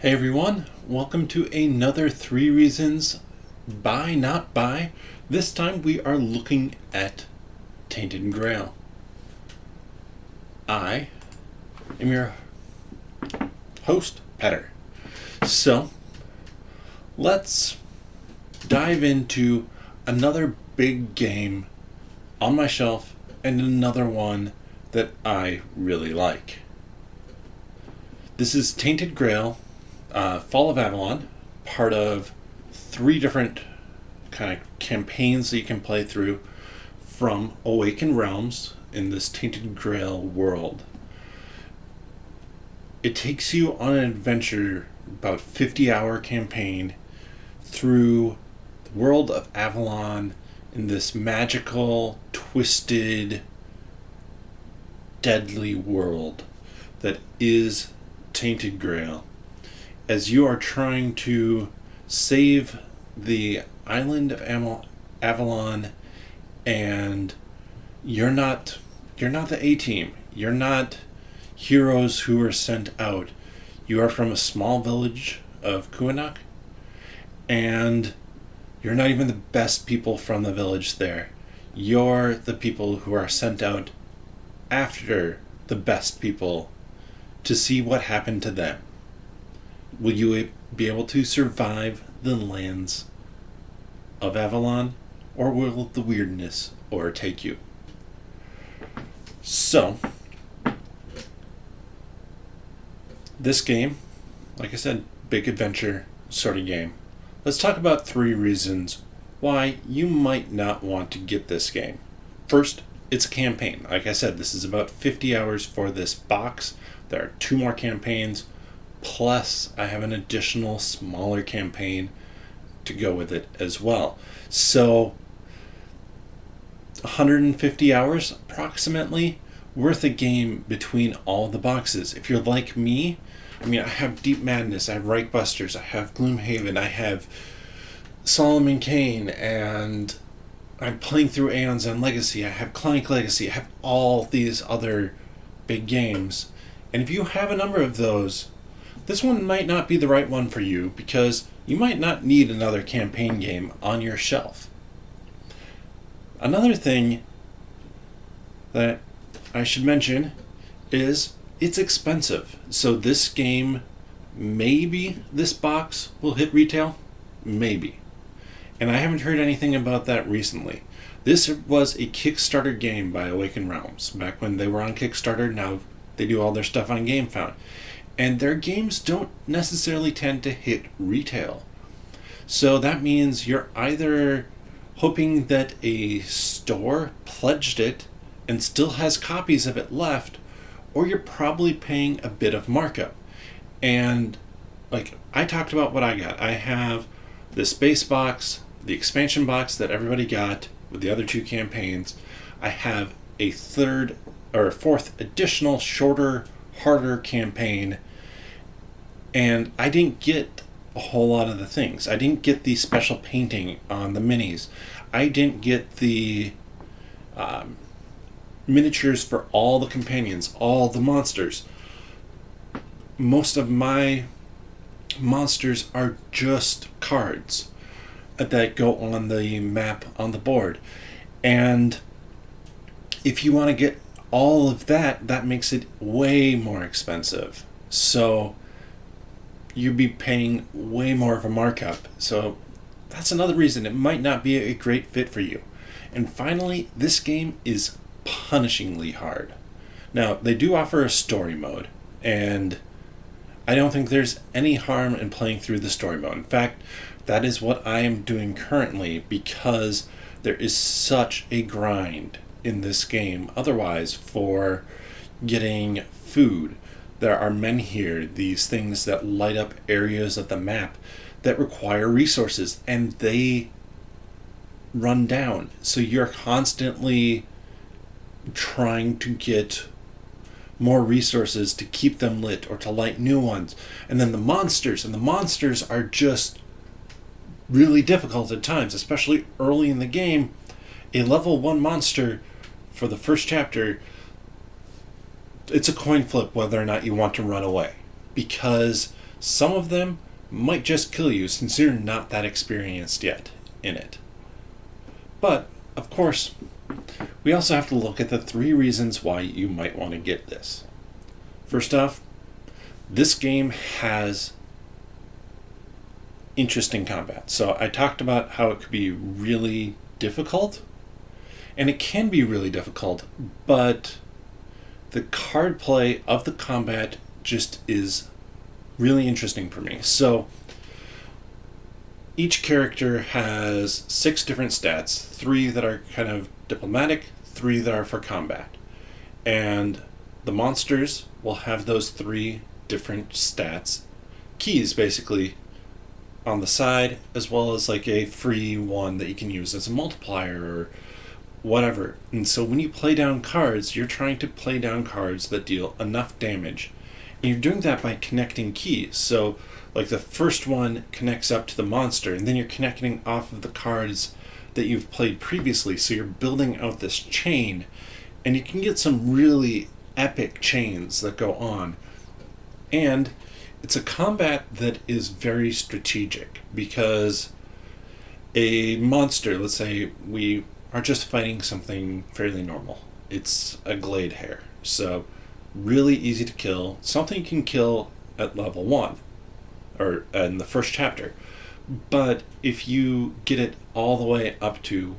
Hey everyone, welcome to another 3 Reasons Buy Not Buy. This time we are looking at Tainted Grail. I am your host, Petter. So, let's dive into another big game on my shelf and another one that I really like. This is Tainted Grail, Fall of Avalon, part of 3 different kind of campaigns that you can play through from Awakened Realms in this Tainted Grail world. It takes you on an adventure, about 50-hour campaign, through the world of Avalon in this magical, twisted, deadly world that is Tainted Grail, as you are trying to save the island of Avalon, and you're not the A-team. You're not heroes who are sent out. You are from a small village of Kuanak, and you're not even the best people from the village there. You're the people who are sent out after the best people to see what happened to them. Will you be able to survive the lands of Avalon, or will the weirdness overtake you? So, this game, like I said, big adventure sort of game. Let's talk about 3 reasons why you might not want to get this game. First, it's a campaign. Like I said, this is about 50 hours for this box. There are 2 more campaigns, plus I have an additional smaller campaign to go with it as well. So 150 hours approximately worth a game between all the boxes. If you're like me, I have Deep Madness, I have Reichbusters, I have Gloomhaven, I have Solomon Kane, and I'm playing through Aeons and Legacy, I have Clank Legacy, I have all these other big games. And if you have a number of those, this one might not be the right one for you, because you might not need another campaign game on your shelf. Another thing that I should mention is it's expensive. So this game, maybe this box will hit retail, maybe. And I haven't heard anything about that recently. This was a Kickstarter game by Awakened Realms. Back when they were on Kickstarter, now they do all their stuff on GameFound. And their games don't necessarily tend to hit retail. So that means you're either hoping that a store pledged it and still has copies of it left, or you're probably paying a bit of markup. And like I talked about what I got. I have this base box, the expansion box that everybody got with the other 2 campaigns. I have a 3rd or 4th additional shorter, harder campaign, and I didn't get a whole lot of the things. I didn't get the special painting on the minis. I didn't get the miniatures for all the companions, all the monsters. Most of my monsters are just cards that go on the map on the board. And if you want to get all of that, that makes it way more expensive. So you'd be paying way more of a markup. So that's another reason it might not be a great fit for you. And finally, this game is punishingly hard. Now, they do offer a story mode, and I don't think there's any harm in playing through the story mode. In fact, that is what I am doing currently, because there is such a grind in this game otherwise for getting food. There are menhir, these things that light up areas of the map that require resources, and they run down. So you're constantly trying to get more resources to keep them lit or to light new ones. And then the monsters are just really difficult at times, especially early in the game. A level 1 monster for the first chapter, it's a coin flip whether or not you want to run away, because Some of them might just kill you since you're not that experienced yet in it. But, of course, we also have to look at the 3 reasons why you might want to get this. First off, this game has interesting combat. So I talked about how it could be really difficult, and it can be really difficult, but the card play of the combat just is really interesting for me. So each character has 6 different stats, 3 that are kind of diplomatic, 3 that are for combat. And the monsters will have those 3 different stats, keys basically, on the side, as well as like a free one that you can use as a multiplier or whatever. And so when you play down cards, you're trying to play down cards that deal enough damage. And you're doing that by connecting keys. So like the first one connects up to the monster, and then you're connecting off of the cards that you've played previously. So you're building out this chain, and you can get some really epic chains that go on. And it's a combat that is very strategic, because a monster, let's say we are just fighting something fairly normal. It's a glade hare. So really easy to kill. Something you can kill at level 1 or in the first chapter. But if you get it all the way up to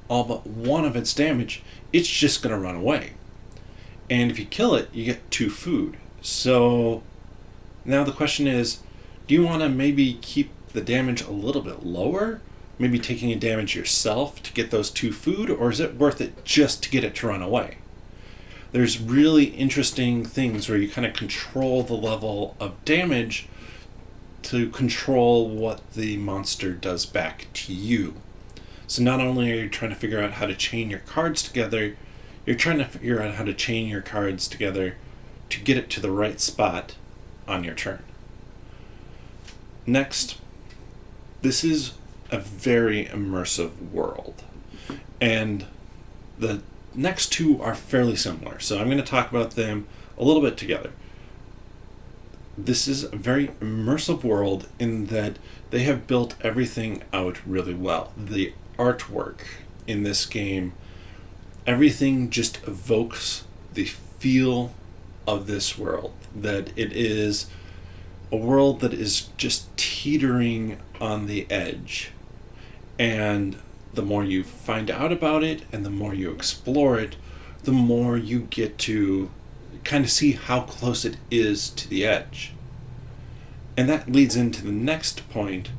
all but 1 of its damage, it's just going to run away. And if you kill it, you get 2 food. So now the question is, do you want to maybe keep the damage a little bit lower? Maybe taking a damage yourself to get those 2 food? Or is it worth it just to get it to run away? There's really interesting things where you kind of control the level of damage to control what the monster does back to you. So not only are you trying to figure out how to chain your cards together, you're trying to figure out how to chain your cards together to get it to the right spot on your turn. Next, this is a very immersive world. And the next 2 are fairly similar. So I'm going to talk about them a little bit together. This is a very immersive world in that they have built everything out really well. The artwork in this game, everything just evokes the feel of this world. That it is a world that is just teetering on the edge. And the more you find out about it and the more you explore it, the more you get to kind of see how close it is to the edge. And that leads into the next point,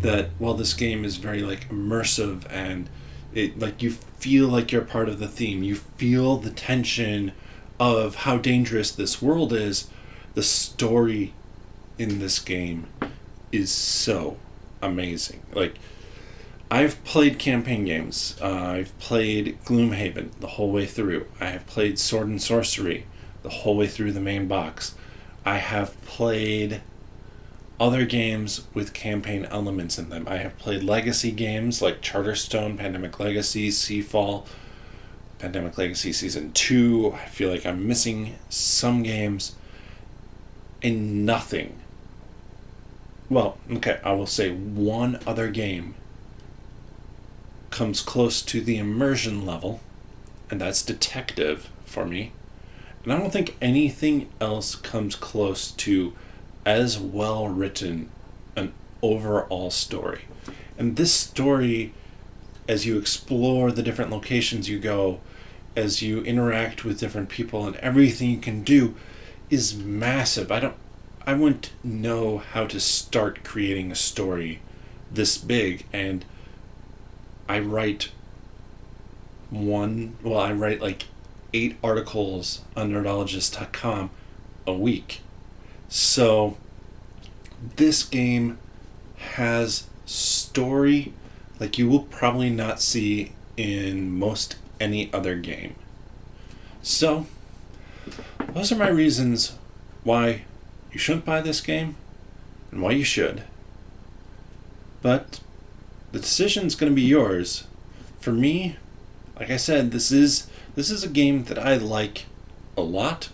that while this game is very like immersive and it like you feel like you're part of the theme, you feel the tension of how dangerous this world is, the story in this game is so amazing. Like, I've played campaign games. I've played Gloomhaven the whole way through. I have played Sword and Sorcery the whole way through the main box. I have played other games with campaign elements in them. I have played legacy games like Charterstone, Pandemic Legacy, Seafall, Pandemic Legacy Season 2. I feel like I'm missing some games, and nothing. Well, okay, I will say one other game comes close to the immersion level, and that's Detective for me. And I don't think anything else comes close to as well written an overall story. And this story, as you explore the different locations you go, as you interact with different people and everything you can do, is massive. I wouldn't know how to start creating a story this big, and I write like 8 articles on nerdologist.com a week. So this game has story like you will probably not see in most any other game. So those are my reasons why you shouldn't buy this game and why you should. But the decision's going to be yours. For me, like I said, this is a game that I like a lot.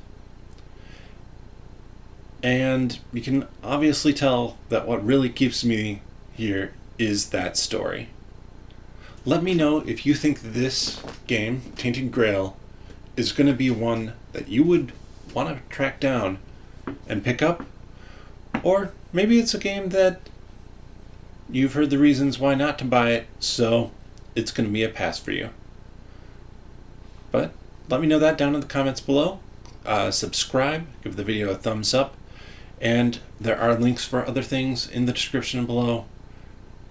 And you can obviously tell that what really keeps me here is that story. Let me know if you think this game, Tainted Grail, is going to be one that you would want to track down and pick up. Or maybe it's a game that you've heard the reasons why not to buy it, so it's going to be a pass for you. But let me know that down in the comments below. Subscribe, give the video a thumbs up, and there are links for other things in the description below.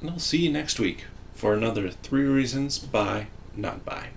And I'll see you next week for another 3 Reasons Buy, Not Buy.